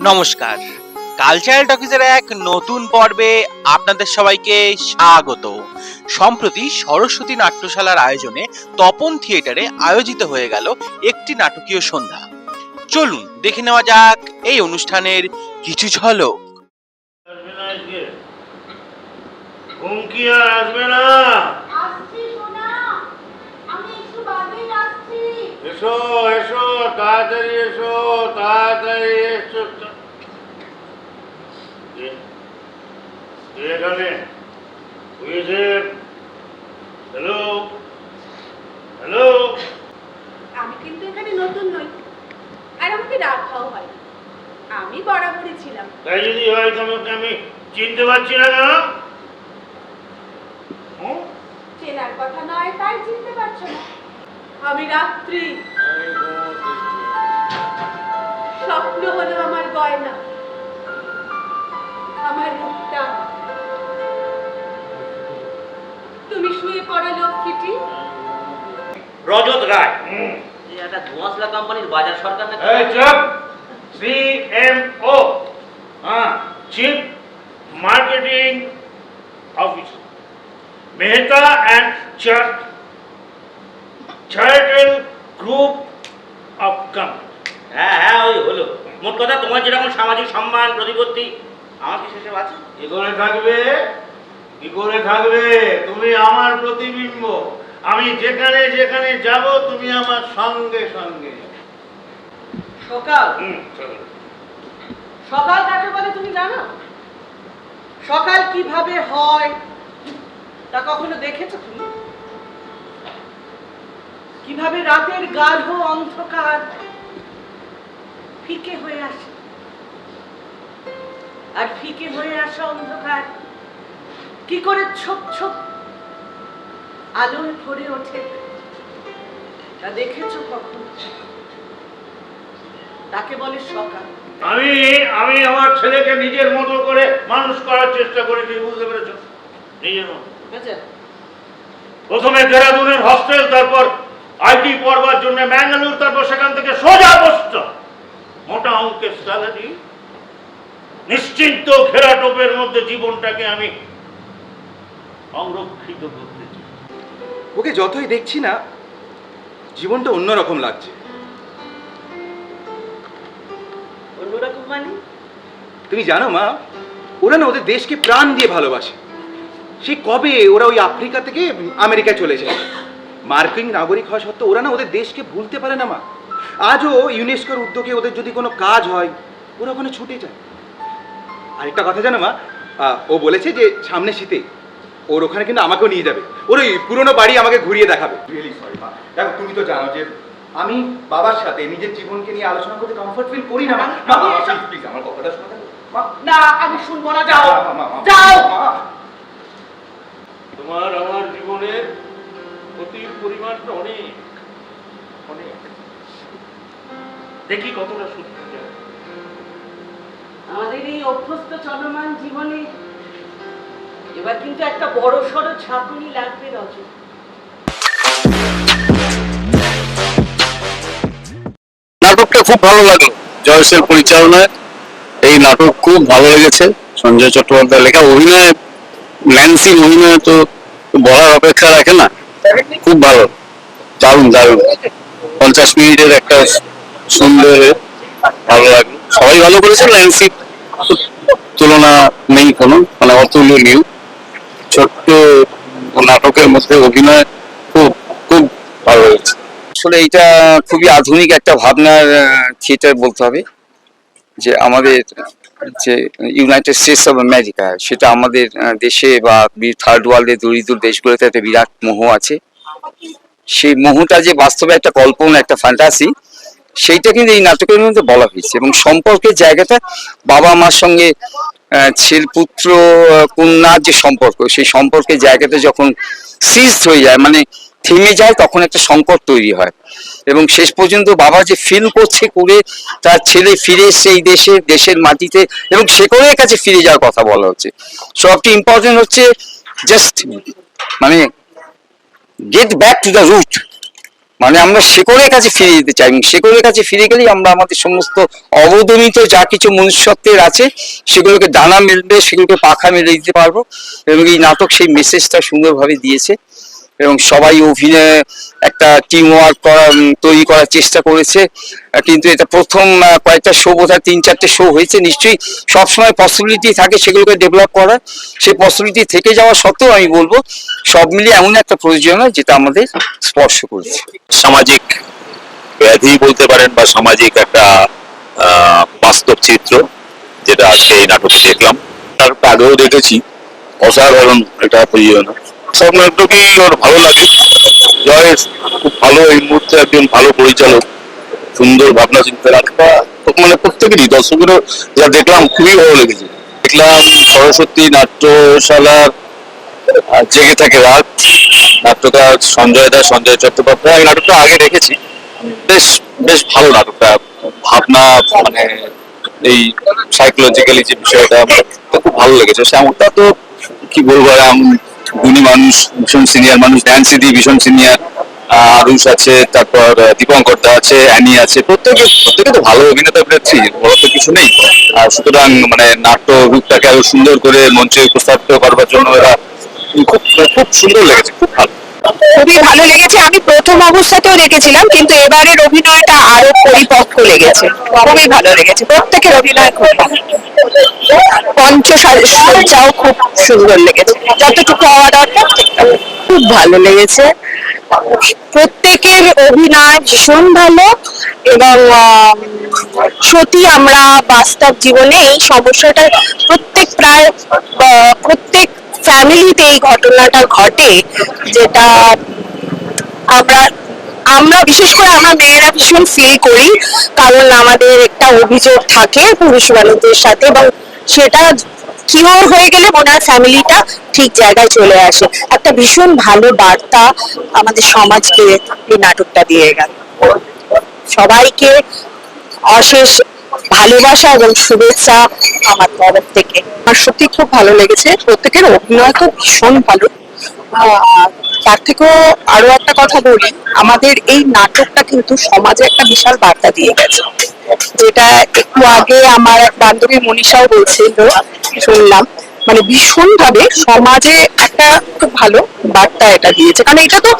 নমস্কার, কালচারাল টকিজের এক নতুন পর্বে আপনাদের সবাইকে স্বাগত। সম্প্রতি সরস্বতী নাট্যশালার আয়োজনে তপন থিয়েটারে আয়োজিত হয়ে গেল একটি নাটকীয় সন্ধ্যা। চলুন দেখে নেওয়া যাক এই অনুষ্ঠানের কিছু ঝলক। আসবে না, এসো এসো, তাড়াতাড়ি এসো, তাড়াতাড়ি এসো। এখানে হ্যালো হ্যালো, আমি কিন্তু এখানে নতুন নই, আর আমাকে রাখাও হয়। আমি বরাবরই ছিলাম। তাই যদি হয় তোমাকে আমি চিনতে পারছি না কেন? চেনার কথা নয় তাই চিনতে পারছো না। আমি রাত্রি, স্বপ্ন হলো আমার গয়না, আমার রূপটা। তুমি শুয়ে পড়ো লক্ষ্মীটি। রজত রায়, একটা ধোঁয়াশলা কোম্পানির বাজার সরকার না? এই চুপ, CMO, chief marketing officer, Mehta and charitable group of company. হ্যাঁ হ্যাঁ, ওই হলো। মোট কথা, তোমার যেরকম সামাজিক সম্মান প্রতিপত্তি আমার কি সেসব আছে? কি করে থাকবে, কি করে থাকবে? তুমি আমার প্রতিবিম্ব। আমি যেখানে যেখানে যাব তুমি আমার সঙ্গে সঙ্গে যাবে। সকাল সকাল কাকে বলে তুমি জানো? সকাল কিভাবে হয় তা কখনো দেখেছো তুমি? কিভাবে রাতের গাঢ় অন্ধকার ফিকে হয়ে আসে, আর ফিকে হয়ে আসা অন্ধকার কি করে ছোপ ছোপ আলোয় ভরে ওঠে তা দেখেছো কখনো? তাকে বলে সকাল। আমি আমি আমার ছেলেকে নিজের মতো করে মানুষ করার চেষ্টা করেছি, বুঝতে পেরেছো? নিজের মতো। প্রথমে দেরাদুনের হস্টেল, তারপর IT পড়বার জন্য ম্যাঙ্গালোর, তারপর সেখান থেকে সোজা বস্টন। মোটা অঙ্কের স্যালারি, নিশ্চিন্ত ঘেরাটোপের মধ্যে জীবনটাকে আমি সংরক্ষিত করতে চাই। ওকে যতই দেখছি না, জীবনটা অন্যরকম লাগছে। অন্যরকম মানে? তুমি জানো মা, ওরা না ওদের দেশকে প্রাণ দিয়ে ভালোবাসে। সেই কবে ওরা ওই আফ্রিকা থেকে আমেরিকায় চলে যায়। মার্কিন নাগরিক হওয়া সত্ত্বেও ওরা না ওদের দেশকে ভুলতে পারে না মা। আজও ইউনেস্কোর উদ্যোগে ওদের যদি কোনো কাজ হয়, ওরা ওখানে ছুটে যায়। আরেকটা কথা জানো মা, ও বলেছে যে সামনে শীতে ওর ওখানে কিন্তু আমাকেও নিয়ে যাবে। ওর ওই পুরোনো বাড়ি আমাকে ঘুরিয়ে দেখাবে। রিয়েলি সরি মা। দেখো, তুমি তো জানো যে আমি বাবার সাথে নিজের জীবনকে নিয়ে আলোচনা করতে কমফর্ট ফিল করি না মা। প্লিজ আমার কথাটা শোনো মা। না, আমি শুনবো না, যাও মা, যাও। তোমার আমার জীবনের ক্ষতির পরিমাণটা অনেক অনেক, দেখি কতটা সত্যি। আমাদের এই অভ্যস্ত চলমান জীবনে এবার কিন্তু একটা বড় সড়ো ঝাঁকুনি লাগবে রজত। নাটকটা খুব ভালো লাগলো, জয়সের পরিচালনায় এই নাটক খুব ভালো লেগেছে। সঞ্জয় চট্টোপাধ্যায় লেখা, অভিনয় ন্যান্সির অভিনয় তো বলার অপেক্ষা রাখে না। খুব ভালো, দারুণ দারুণ। 50 মিনিটের একটা সুন্দর, ভালো লাগলো। সবাই ভালো করেছে, ন্যান্সির তুলনা নেই কোনো, মানে অতুলনীয়। ছোট্ট নাটকের মধ্যে অভিনয় খুব খুব ভালো হয়েছে। আসলে এটা খুবই আধুনিক একটা ভাবনার থিয়েটার বলতে হবে। যে আমাদের যে ইউনাইটেড স্টেটস অফ আমেরিকা, সেটা আমাদের দেশে বা থার্ড ওয়ার্ল্ডের দরিদ্র দেশগুলোতে একটা বিরাট মোহ আছে। সেই মোহটা যে বাস্তবে একটা কল্পনা, একটা ফ্যান্টাসি, সেইটা কিন্তু এই নাটকের মধ্যে বলা হয়েছে। এবং সম্পর্কের জায়গাটা, বাবা মার সঙ্গে ছেলে পুত্র কন্যার যে সম্পর্ক, সেই সম্পর্কের জায়গাটা যখন সিজড হয়ে যায়, মানে থেমে যায়, তখন একটা সংকট তৈরি হয়। এবং শেষ পর্যন্ত বাবা যে ফিল করছে করে তার ছেলে ফিরে এসছে এই দেশের মাটিতে, এবং শেকড়ের কাছে ফিরে যাওয়ার কথা বলা হচ্ছে। সবচেয়ে ইম্পর্টেন্ট হচ্ছে জাস্ট মানে get back to the root, মানে আমরা শেকড়ের কাছে ফিরে যেতে চাই, এবং শেকড়ের কাছে ফিরে গেলেই আমরা আমাদের সমস্ত অবদমিত যা কিছু মনুষ্যত্বের আছে সেগুলোকে ডানা মেলবে, সেগুলোকে পাখা মেলে দিতে পারবো। এবং এই নাটক সেই মেসেজটা সুন্দরভাবে দিয়েছে, এবং সবাই অভিনয়ে একটা টিম ওয়ার্ক তৈরি করার চেষ্টা করেছে। কিন্তু এটা প্রথম কয়েকটা শো, বোধহয় 3-4টে শো হয়েছে, নিশ্চয়ই সবসময় পসিবিলিটি থাকে সেগুলোকে ডেভেলপ করার। সেই পসিবিলিটি থেকে যাওয়া সত্ত্বেও আমি বলবো সব মিলিয়ে এমন একটা প্রয়োজনীয় যেটা আমাদের স্পর্শ করেছে। সামাজিক ব্যাধি বলতে পারেন, বা সামাজিক একটা বাস্তব চিত্র, যেটা আজকে এই নাটকে দেখলাম। তার আগেও দেখেছি, অসাধারণ এটা প্রয়োজন। সব নাটকই ওর ভালো লাগে। জয় খুব ভালো, এই মুহূর্তে একজন ভালো পরিচালক, সুন্দর ভাবনা চিন্তা রাখা, মানে প্রত্যেকেরই দর্শকেরও যা দেখলাম খুবই ভালো লেগেছে। দেখলাম সরস্বতী নাট্যশালার জেগে থাকে রাত, নাট্যকার সঞ্জয় চট্টোপাধ্যায়। আমি নাটকটা আগে দেখেছি, বেশ বেশ ভালো নাটকটা। ভাবনা মানে এই সাইকোলজিক্যালি যে বিষয়টা আমার খুব ভালো লেগেছে। শ্যামটা তো কি বলবো, গুণী মানুষ, ভীষণ সিনিয়র মানুষ। ড্যান্সিদি ভীষণ সিনিয়র, আরুষ আছে, তারপর দীপঙ্কর দা আছে, অ্যানি আছে, প্রত্যেকে তো ভালো অভিনেতা অভিনেত্রী, বড় তো কিছু নেই। আর সুতরাং মানে নাট্য রূপটাকে আরো সুন্দর করে মঞ্চে উপস্থাপিত করবার জন্য এরা খুব খুব সুন্দর লেগেছে, খুব ভালো। খুবই ভালো লেগেছে। আমি প্রথম অবস্থাতেও দেখেছিলাম, কিন্তু এবারের অভিনয়টা আরো পরিপক্ক লেগেছে। খুবই ভালো লেগেছে, প্রত্যেকের অভিনয় খুব ভালো। পঞ্চসজ্জাও খুব সুন্দর লেগেছে, যতটুকু হওয়া দরকার খুব ভালো লেগেছে। প্রত্যেকের অভিনয় ভীষণ ভালো, এবং সত্যি আমরা বাস্তব জীবনে এই সমস্যাটা প্রত্যেক ফ্যামিলিতে এই ঘটনাটা ঘটে, যেটা আমরা বিশেষ করে আমরা মেয়েরা ভীষণ ফিল করি, কারণ আমাদের একটা অভিযোগ থাকে পুরুষ মানুষদের সাথে, এবং সেটা কিওর হয়ে গেলে মনে হয় ফ্যামিলিটা ঠিক জায়গায় চলে আসে। একটা ভীষণ ভালো বার্তা আমাদের সমাজকে এই নাটকটা দিয়ে গেল। সবাইকে অশেষ ভালোবাসা এবং শুভেচ্ছা আমার তরফ থেকে। আমার সত্যি খুব ভালো লেগেছে, প্রত্যেকের অভিনয় তো ভীষণ ভালো। তার থেকেও আরো একটা কথা বলি, আমাদের এই নাটকটা কিন্তু সমাজে একটা বিশাল বার্তা দিয়ে গেছে, যেটা একটু আগে আমার এক বান্ধবী মনীষাও বলছিল, শুনলাম। মানে ভীষণ ভাবে সমাজে একটা খুব ভালো বার্তা এটা দিয়েছে, কারণ এটা তো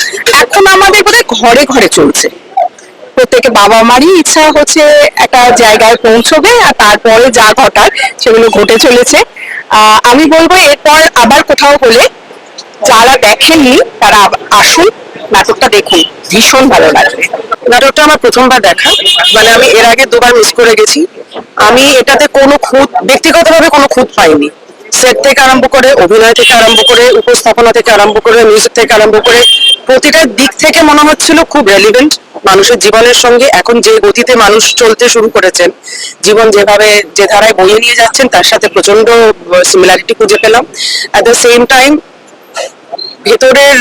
এখন আমাদের বোধহয় ঘরে ঘরে চলছে। প্রত্যেকে বাবা মারই ইচ্ছা হচ্ছে একটা জায়গায় পৌঁছবে, আর তারপরে যা ঘটার সেগুলো ঘটে চলেছে। আমি বলবো এরপর আবার কোথাও হলে যারা দেখেননি তারা আসুন, নাটকটা দেখুন, ভীষণ ভালো লাগবে। নাটকটা আমার প্রথমবার দেখা, মানে আমি এর আগে দুবার মিস করে গেছি। আমি এটাতে কোনো খুঁত, ব্যক্তিগতভাবে কোনো খুঁত পাইনি। সেট থেকে আরম্ভ করে, অভিনয় থেকে আরম্ভ করে, উপস্থাপনা থেকে আরম্ভ করে, মিউজিক থেকে আরম্ভ করে, প্রতিটা দিক থেকে মনে হচ্ছিল খুব রেলিভেন্ট মানুষের জীবনের সঙ্গে। এখন যে গতিতে মানুষ চলতে শুরু করেছেন, জীবন যেভাবে যে ধারায় বয়ে নিয়ে যাচ্ছেন, তার সাথে প্রচন্ড সিমিলারিটি খুঁজে পেলাম। অ্যাট দ্য সেম টাইম ভেতরের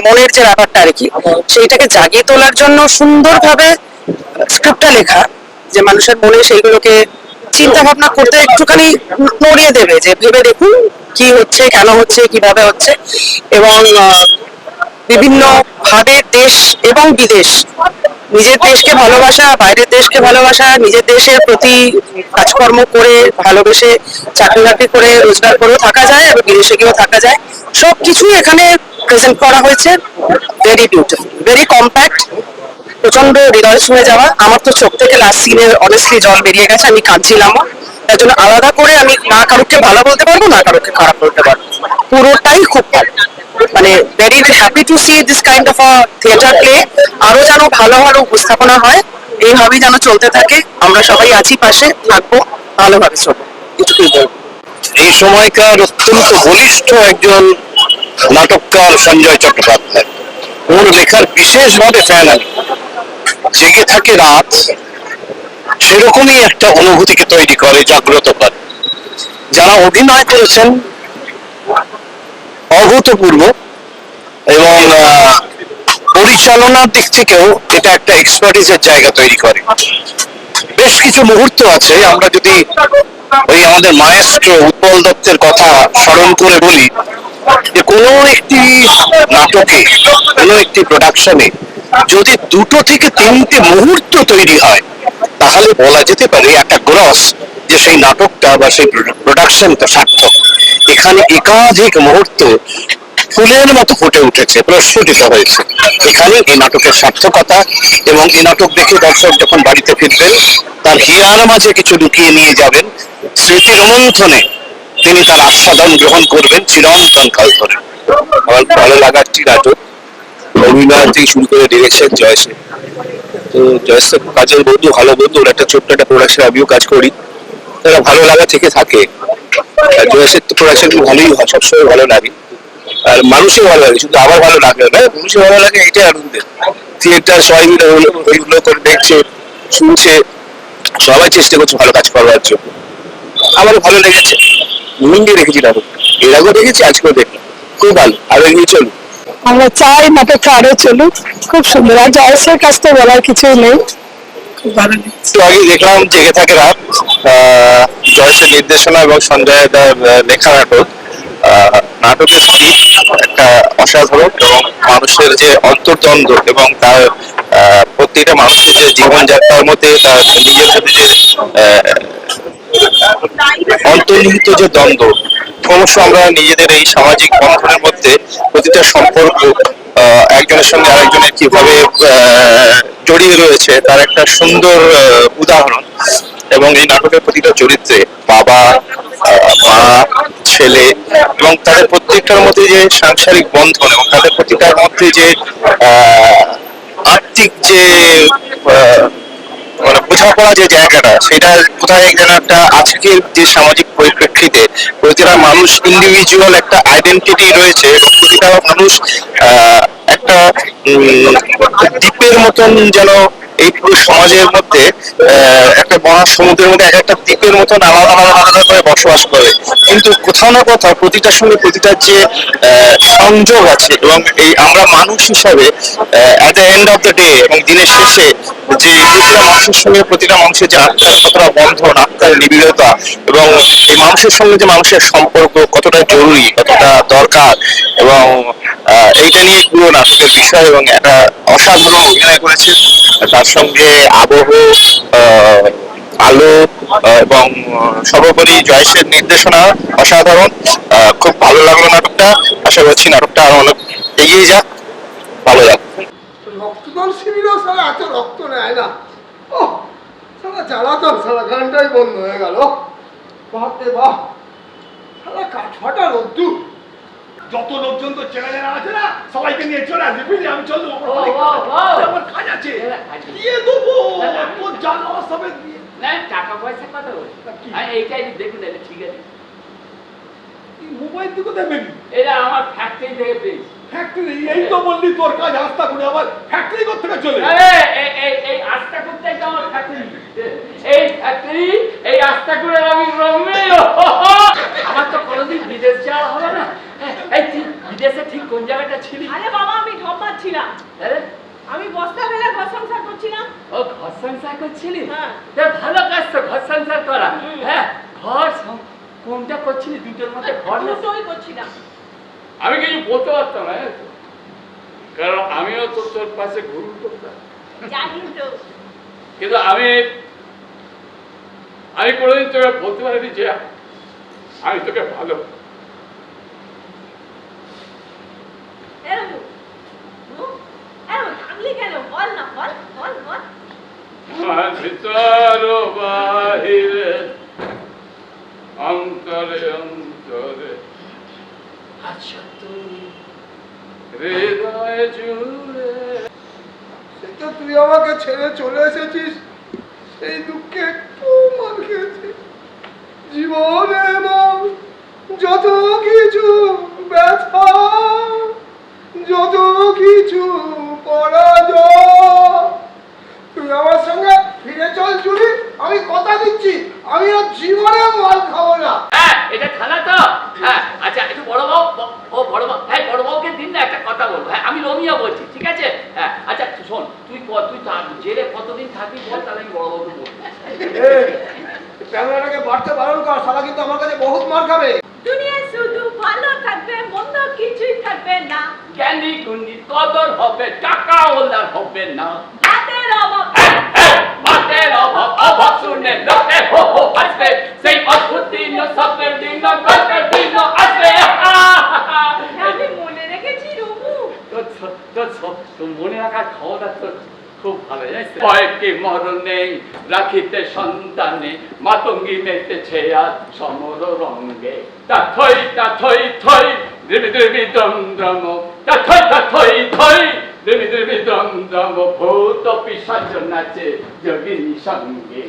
মনের যে ব্যাপারটা আর কি, সেইটাকে জাগিয়ে তোলার জন্য সুন্দরভাবে স্ক্রিপ্টটা লেখা, যে মানুষের মনে সেইগুলোকে চিন্তা ভাবনা করতে একটুখানি নড়িয়ে দেবে, যে ভেবে দেখুন কি হচ্ছে, কেন হচ্ছে, কিভাবে হচ্ছে। এবং বিভিন্ন ভাবে দেশ এবং বিদেশ, নিজের দেশকে ভালোবাসা, বাইরের দেশকে ভালোবাসা, নিজের দেশের প্রতি কাজকর্ম করে ভালোবেসে চাকরি বাকরি করে রোজগার করেও থাকা যায়, এবং বিদেশে গিয়েও থাকা যায়। সবকিছুই এখানে প্রেজেন্ট করা হয়েছে। ভেরি বিউটিফুল, ভেরি কম্প্যাক্ট, প্রচন্ড হৃদয় ছুঁয়ে যাওয়া। আমার তো চোখ থেকে লাস্ট সিনে অনেস্টলি জল বেরিয়ে গেছে, আমি কাঁদছিলামও। তার জন্য আলাদা করে আমি না কারোকে ভালো বলতে পারবো, না কারোকে খারাপ বলতে পারবো। পুরোটাই খুব ভালো, মানে very happy to C this kind of a theatre play. আরো যেন ভালো ভালো উপস্থাপনা হয়, এইভাবেই যেন চলতে থাকে। আমরা সবাই আছি, পাশে থাকবো, ভালোভাবে চলবো, এটুকুই বলবো। এই সময়কার অত্যন্ত বলিষ্ঠ একজন নাটককার সঞ্জয় চট্টোপাধ্যায়, ওর লেখার বিশেষভাবে ফ্যান আমি। জেগে থাকে রাত, সেরকমই একটা অনুভূতিকে তৈরি করে, জাগ্রত করে। যারা অভিনয় করেছেন অভূতপূর্ব, এবং পরিচালনার দিক থেকেও এটা একটা এক্সপার্টিসের জায়গা তৈরি করে। বেশ কিছু মুহূর্ত আছে, আমরা যদি ওই আমাদের মায়েস্ট্রো উৎপল দত্তের কথা স্মরণ করে বলি যে কোনো একটি নাটকে, কোনো একটি প্রোডাকশনে যদি 2 থেকে 3টে মুহূর্ত তৈরি হয়, তাহলে বলা যেতে পারে একটা গ্রস যে সেই নাটকটা বা সেই প্রোডাকশনটা সার্থক। এখানে একাধিক মুহূর্ত ফুলের মতো ফুটে উঠেছে, প্রস্ফুটিত হয়েছে। এখানে এই নাটকের সার্থকতা, এবং এই নাটক দেখে দর্শক যখন বাড়িতে ফিরবেন তার হিয়ার মাঝে কিছু লুকিয়ে নিয়ে যাবেন, স্মৃতি রোমন্থনে তিনি তার আস্বাদন গ্রহণ করবেন চিরন্তন কাল ধরে। আমার ভালো লাগা একটি নাটক, অভিনয় থেকে শুরু করে ডিরেকশন জয়সেন। তো জয়সেন কাজের বন্ধু, ভালো বন্ধু, ওর একটা ছোট্ট একটা প্রোডাকশন আমিও কাজ করি, তারা ভালো লাগা থেকে থাকে। জয়সেন তো প্রোডাকশন ভালোই হয়, সবসময় ভালো লাগে, আর মানুষই ভালো লাগে, শুধু আমার ভালো লাগে না, মানুষই ভালো লাগে, এটাই আনন্দের। থিয়েটার সবাই মিলে ওইগুলো করে দেখছে, শুনছে, সবাই চেষ্টা করছে ভালো কাজ করবার জন্য। আমারও ভালো লেগেছে, মিলিয়ে রেখেছি নাটক, এর আগেও দেখেছি, আজকেও দেখলাম, খুব ভালো, আরো এগিয়ে চলুন। আমরা চাই নাটকটা আরো চলুক, খুব সুন্দর। আর জয়সের কাছ থেকে বলার কিছুই নেই, খুব ভালো লেগেছে। একটু আগে দেখলাম জেগে থাকে রাত, জয়সের নির্দেশনা এবং সঞ্জয় দার লেখা নাটক। নাটকের স্ক্রিপ্ট একটা অসাধারণ, এবং মানুষের যে অন্তর্দ্বন্দ্ব এবং তার প্রত্যেকটা মানুষের যে জীবনযাত্রার মধ্যে তার নিজের সাথে যে অন্তর্নিহিত যে দ্বন্দ্ব, ক্রমশ আমরা নিজেদের এই সামাজিক বন্ধনের মধ্যে প্রতিটা সম্পর্ক একজনের সঙ্গে আরেকজনের কিভাবে জড়িয়ে রয়েছে তার একটা সুন্দর উদাহরণ। এবং এই নাটকের প্রতিটা চরিত্রে বাবা, মা, ছেলে, এবং তাদের প্রত্যেকটার মধ্যে যে সাংসারিক বন্ধন এবং তাদের প্রতিটার মধ্যে যে আর্থিক যে মানে বোঝাপড়া যে জায়গাটা, সেটা কোথায় যেন একটা আজকের যে সামাজিক পরিপ্রেক্ষিতে প্রতিটা মানুষ ইন্ডিভিজুয়াল একটা আইডেন্টিটি রয়েছে, এবং প্রতিটা মানুষ একটা দ্বীপের মতন যেন এই পুরো সমাজের মধ্যে একটা মহাসমুদ্রের মধ্যে এক একটা দ্বীপের মতন আলাদা আলাদা আলাদা করে বসবাস করে, কিন্তু কোথাও না কোথাও প্রতিটার সঙ্গে প্রতিটার যে সংযোগ আছে, এবং এই আমরা মানুষ হিসাবে at the end of the day এবং দিনের শেষে যে প্রতিটা মানুষের সঙ্গে প্রতিটা মানুষের যে আত্মার কতটা বন্ধন, আত্মার নিবিড়তা, এবং এই মানুষের সঙ্গে যে মানুষের সম্পর্ক কতটা জরুরি, কতটা দরকার, এবং এইটা নিয়ে পুরো নাটকের বিষয়। এবং একটা অসাধারণ অভিনয় করেছে, তার সঙ্গে আবহ, আলো, এবং সর্বোপরি জয়সের নির্দেশনা অসাধারণ। খুব ভালো লাগলো নাটকটা, আশা করছি নাটকটা আরো অনেক এগিয়ে যাক, ভালো যাক। রক্তদান শিবিরেও সারা এত রক্ত নেয় না, ও সারা জ্বালাতন, সারা গানটাই বন্ধ হয়ে গেল। বাপরে বাপ, সারা কাঠ ফাটা রোদ্দুর। যত লোকজন তো চেনা জানা আছে না, সবাইকে নিয়ে চলে আসবে, বুঝলি? আমি চলবো, আমার কাজ আছে, দিয়ে দেবো তোর যা নেওয়ার সবে দিয়ে। না টাকা পয়সা কত এইটাই দেখুন, ঠিক আছে। মোবাইল থেকে দেবেন? এটা আমার ফ্যাক্টরি থেকে পেয়েছি। ফ্যাক্টরি? এই তো বললি তোর কাজ আস্তা করে, আবার ফ্যাক্টরি থেকে চলে? এই আস্তা করতে আমার ফ্যাক্টরি, এই আস্তা করে আমি আমার তো কোনোদিন বিদেশ যাওয়া হবে না। এই বিদেশে ঠিক কোন জায়গাটা ছিলি? আরে বাবা, আমি ঢপ মারছিলাম, আমি বস্তা ফেলে ঘর সংসার করছিলাম। ও ঘর সংসার করছিলি? হ্যাঁ। ভালো কাজ তো ঘর সংসার করা। হ্যাঁ, ঘর কোনটা করছিলি? দুটোর মধ্যে ঘর দুটোই করছিলাম। আমি কিছু বলতে পারতাম না, কারণ আমিও তো তোর পাশে ঘুরু করতাম, জানি তো, কিন্তু আমি কোনোদিন তোকে বলতে পারিনি যে আমি তোকে ভালো। কেন বল না, বল বল বল। আমার ভিতর বাহিরে অন্তরে অন্তরে আচ্ছা তুমি হৃদয় জুড়ে। সেটা তুই আমাকে ছেড়ে চলে এসেছিস, সেই দুঃখে একটু মার খেয়েছি। জীবনে এবং যত কিছু ব্যথা, যত কিছু পরাজয়, তুই আমার সঙ্গে ফিরে চল চুরি, আমি কথা দিচ্ছি আমি আর জীবনে মার খাবো না। হ্যাঁ, এটা থানা তো। হ্যাঁ, আচ্ছা একটু বড় বাবু, ও বড় বাবু, হ্যাঁ বড় বাবুকে দিন না একটা কথা বলবো। হ্যাঁ, আমি রোমিও বলছি, ঠিক আছে? হ্যাঁ, আচ্ছা শোন, তুই জেলে কতদিন থাকবি বল, তাহলে আমি বড় বাবুকে বলবো। ক্যামেরাটাকে বাড়তে বারণ কর, শালা কিন্তু আমার কাছে বহুত মার খাবে। দুনিয়ায় শুধু ভালো থাকবে, মন্দ কিছুই থাকবে না। জ্ঞানী গুণী কদর হবে, টাকা ওলার হবে না। ভাতের অভাব, ভাতের অভাব, অভাব শুনে লোকে হো হো হাসবে। সেই অদ্ভুত দিন, স্বপ্নের দিন, গল্পের দিন আসবে। আমি মনে রেখেছি রঘু। তোর মনে রাখার ক্ষমতা তোর খুব ভালো, জানিস? কয়েকটি মরণে রাখিতে সন্তানে, মাতঙ্গী মেতেছে আজ সমর রঙ্গে। তা থই থই দ্রিবি দ্রিবি দ্রম দ্রম, তা থই থই দ্রিবি দ্রিবি দ্রম দ্রম, ভূত পিশাচ নাচে যোগিনী সঙ্গে।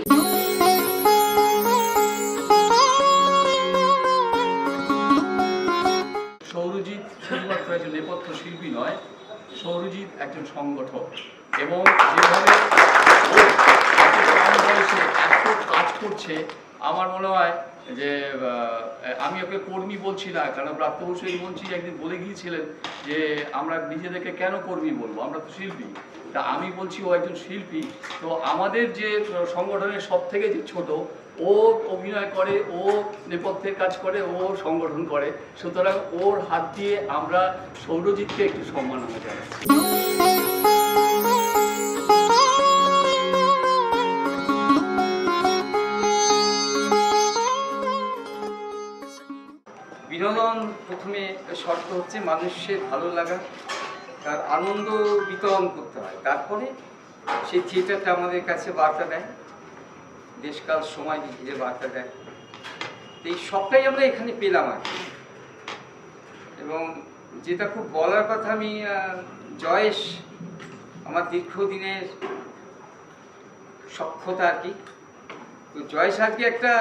সৌরজিৎ শুধুমাত্র একজন নেপথ্য শিল্পী নয়, সৌরজিৎ একজন সংগঠক, এবং যেভাবে ও এত কম বয়সে এত কাজ করছে, আমার মনে হয় যে আমি ওকে কর্মী বলছি না, কারণ প্রাপ্ত হোসেন মঞ্চি একদিন বলে গিয়েছিলেন যে আমরা নিজেদেরকে কেন কর্মী বলবো, আমরা তো শিল্পী। তা আমি বলছি ও একজন শিল্পী। তো আমাদের যে সংগঠনের সব থেকে যে ছোট, ও অভিনয় করে, ও নেপথ্যের কাজ করে, ও সংগঠন করে, সুতরাং ওর হাত দিয়ে আমরা সৌরজিৎকে একটু সম্মাননা জানাচ্ছি। বিনোদন প্রথমে শর্ত হচ্ছে মানুষের ভালো লাগা, তার আনন্দ বিতরণ করতে হয়, তারপরে সেই থিয়েটারটা আমাদের কাছে বার্তা দেয়, দেশকাল সময় ঘিরে বার্তা দেয়। এই সবটাই আমরা এখানে পেলাম আর কি। এবং যেটা খুব বলার কথা, আমি জয়েশ আমার দীর্ঘদিনের সখ্যতা আর কি। তো জয়েশ আজকে একটা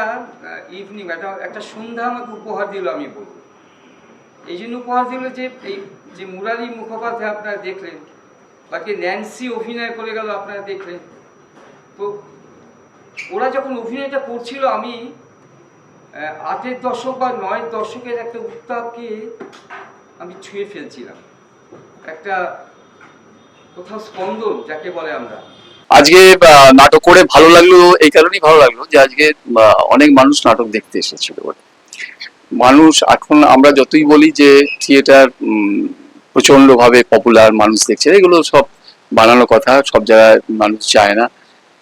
ইভিনিং, একটা সন্ধ্যা আমাকে উপহার দিল, আমি বলবো। এই জন্য উপহার দিল যে এই যে মুরারি মুখোপাধ্যায় আপনারা দেখলেন, বাকি ন্যান্সি অভিনয় করে গেল আপনারা দেখলেন। তো ওরা যখন অভিনয়টা করছিল, আমি 8-এর দশক বা 9-এর দশকের একটা উত্তাপকে আমি ছুঁয়ে ফেলছিলাম, একটা কোথাও স্পন্দন যাকে বলে আমরা। আজকে নাটক করে ভালো লাগলো, এই কারণেই ভালো লাগলো যে আজকে অনেক মানুষ নাটক দেখতে এসেছিল। মানুষ এখন আমরা যতই বলি যে থিয়েটার প্রচন্ড ভাবে পপুলার, মানুষ দেখছে, এগুলো সব বানানো কথা, সব জায়গায় মানুষ যায় না।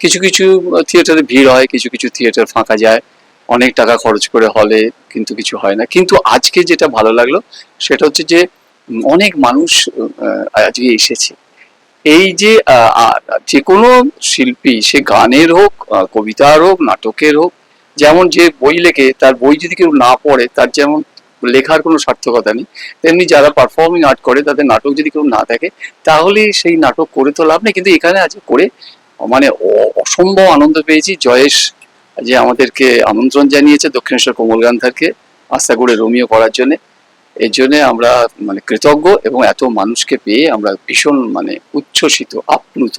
কিছু কিছু থিয়েটারে ভিড় হয়, কিছু কিছু থিয়েটার ফাঁকা যায়, অনেক টাকা খরচ করে হলে, কিন্তু কিছু হয় না। কিন্তু আজকে যেটা ভালো লাগলো সেটা হচ্ছে যে অনেক মানুষ আজকে এসেছে। এই যে যে কোনো শিল্পী, সে গানের হোক, কবিতার হোক, নাটকের হোক, যেমন যে বই লেখে, তার বই যদি কেউ না পড়ে, তার যেমন লেখার কোনো সার্থকতা নেই, তেমনি যারা পারফর্মিং আর্ট করে, তাদের নাটক যদি কেউ না থাকে, তাহলে সেই নাটক করে তো লাভ নেই। কিন্তু এখানে আজকে করে মানে অসম্ভব আনন্দ পেয়েছি। জয়েশ যে আমাদেরকে আমন্ত্রণ জানিয়েছে দক্ষিণেশ্বর কোমলগান্ধারকে আস্তাগড়ে রোমিও করার জন্য, এর জন্য আমরা মানে কৃতজ্ঞ, এবং এত মানুষকে পেয়ে আমরা ভীষণ মানে উচ্ছ্বসিত, আপ্লুত।